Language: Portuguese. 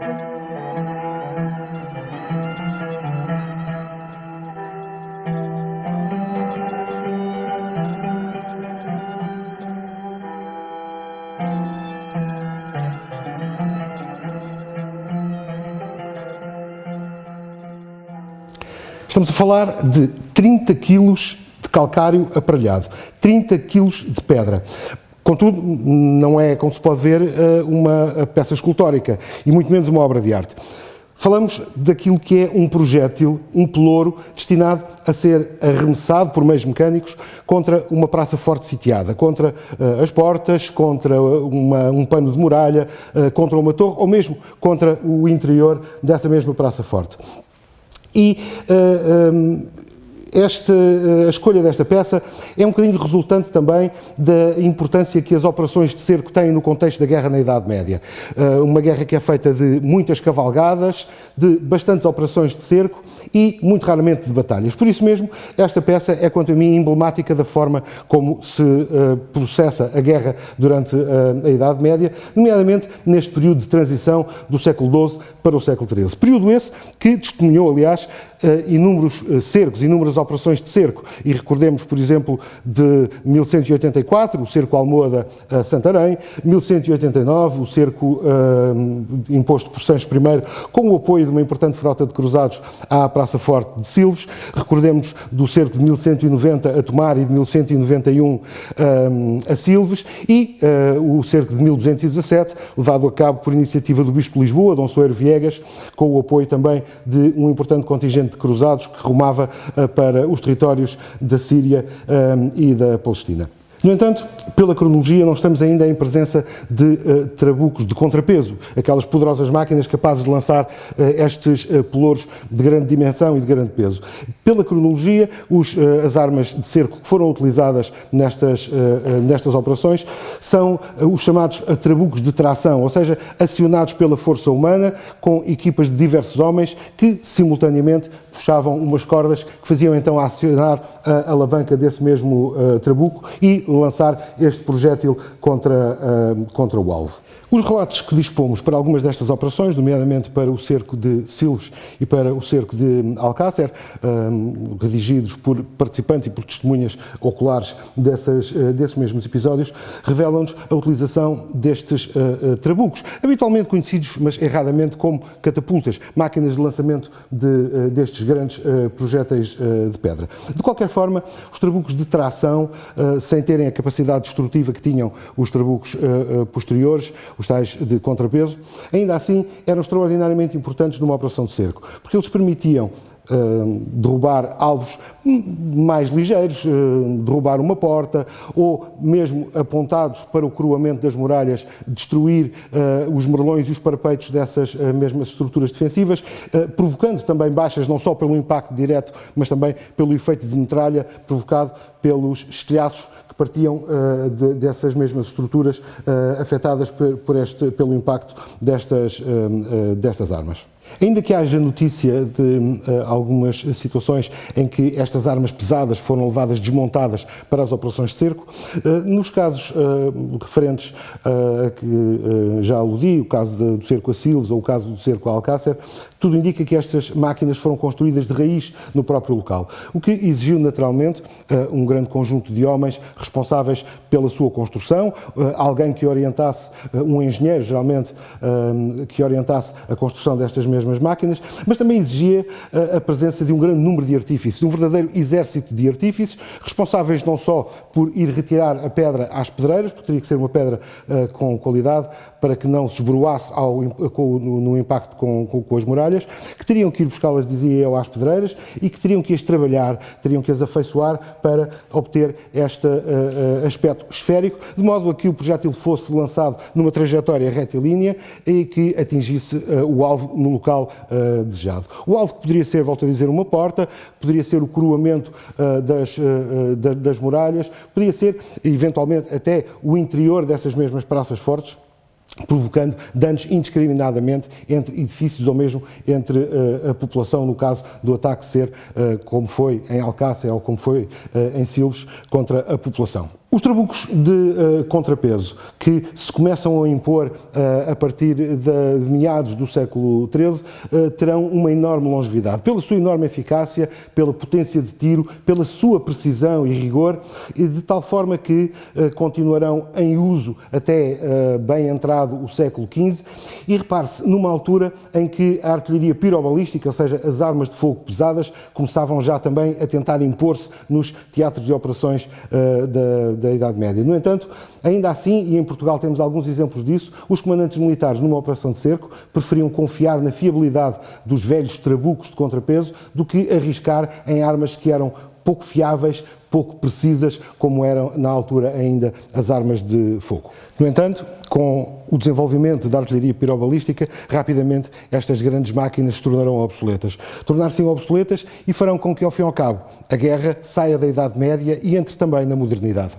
Estamos a falar de 30 quilos de calcário aparelhado, 30 quilos de pedra. Contudo, não é, como se pode ver, uma peça escultórica e muito menos uma obra de arte. Falamos daquilo que é um projétil, um pelouro, destinado a ser arremessado por meios mecânicos contra uma praça forte sitiada, contra as portas, contra um pano de muralha, contra uma torre ou mesmo contra o interior dessa mesma praça forte. E a escolha desta peça é um bocadinho resultante também da importância que as operações de cerco têm no contexto da guerra na Idade Média. Uma guerra que é feita de muitas cavalgadas, de bastantes operações de cerco e, muito raramente, de batalhas. Por isso mesmo, esta peça é, quanto a mim, emblemática da forma como se processa a guerra durante a Idade Média, nomeadamente neste período de transição do século XII para o século XIII. Período esse que testemunhou, aliás, inúmeros cercos, inúmeras operações de cerco. E recordemos, por exemplo, de 1184, o cerco Almoada a Santarém, 1189, o cerco imposto por Sancho I, com o apoio de uma importante frota de cruzados à Praça Forte de Silves. Recordemos do cerco de 1190 a Tomar e de 1191 a Silves e o cerco de 1217, levado a cabo por iniciativa do Bispo de Lisboa, Dom Soeiro Viegas, com o apoio também de um importante contingente de cruzados que rumava para os territórios da Síria e da Palestina. No entanto, pela cronologia, não estamos ainda em presença de trabucos de contrapeso, aquelas poderosas máquinas capazes de lançar estes pelouros de grande dimensão e de grande peso. Pela cronologia, as armas de cerco que foram utilizadas nestas operações são os chamados trabucos de tração, ou seja, acionados pela força humana, com equipas de diversos homens que, simultaneamente, puxavam umas cordas que faziam então acionar a alavanca desse mesmo trabuco e lançar este projétil contra o alvo. Os relatos que dispomos para algumas destas operações, nomeadamente para o cerco de Silves e para o cerco de Alcácer, redigidos por participantes e por testemunhas oculares desses mesmos episódios, revelam-nos a utilização destes trabucos, habitualmente conhecidos, mas erradamente, como catapultas, máquinas de lançamento destes grandes projéteis de pedra. De qualquer forma, os trabucos de tração, sem terem a capacidade destrutiva que tinham os trabucos posteriores, os tais de contrapeso, ainda assim eram extraordinariamente importantes numa operação de cerco, porque eles permitiam derrubar alvos mais ligeiros, derrubar uma porta, ou mesmo apontados para o coroamento das muralhas, destruir os merlões e os parapeitos dessas mesmas estruturas defensivas, provocando também baixas não só pelo impacto direto, mas também pelo efeito de metralha provocado pelos estilhaços partiam dessas mesmas estruturas afetadas pelo impacto destas armas. Ainda que haja notícia de algumas situações em que estas armas pesadas foram levadas desmontadas para as operações de cerco, nos casos referentes a que já aludi, o caso do cerco a Silves ou o caso do cerco a Alcácer, tudo indica que estas máquinas foram construídas de raiz no próprio local, o que exigiu naturalmente um grande conjunto de homens responsáveis pela sua construção, alguém que orientasse, um engenheiro geralmente, que orientasse a construção destas mesmas máquinas, mas também exigia a presença de um grande número de artífices, de um verdadeiro exército de artífices, responsáveis não só por ir retirar a pedra às pedreiras, porque teria que ser uma pedra com qualidade, para que não se esboroasse no impacto com as muralhas, que teriam que ir buscá-las, dizia eu, às pedreiras, e que teriam que as trabalhar, teriam que as afeiçoar para obter este aspecto esférico, de modo a que o projétil fosse lançado numa trajetória retilínea e que atingisse o alvo no local desejado. O alvo que poderia ser, volto a dizer, uma porta, poderia ser o coroamento das muralhas, poderia ser, eventualmente, até o interior destas mesmas praças fortes, provocando danos indiscriminadamente entre edifícios ou mesmo entre a população, no caso do ataque ser, como foi em Alcácer ou como foi em Silves, contra a população. Os trabucos de contrapeso, que se começam a impor a partir de meados do século XIII, terão uma enorme longevidade, pela sua enorme eficácia, pela potência de tiro, pela sua precisão e rigor, e de tal forma que continuarão em uso até bem entrado o século XV, e repare-se, numa altura em que a artilharia pirobalística, ou seja, as armas de fogo pesadas, começavam já também a tentar impor-se nos teatros de operações da Idade Média. No entanto, ainda assim, e em Portugal temos alguns exemplos disso, os comandantes militares numa operação de cerco preferiam confiar na fiabilidade dos velhos trabucos de contrapeso do que arriscar em armas que eram pouco fiáveis, pouco precisas, como eram na altura ainda as armas de fogo. No entanto, com o desenvolvimento da artilharia pirobalística, rapidamente estas grandes máquinas se tornarão obsoletas. Tornar-se obsoletas e farão com que, ao fim e ao cabo, a guerra saia da Idade Média e entre também na modernidade.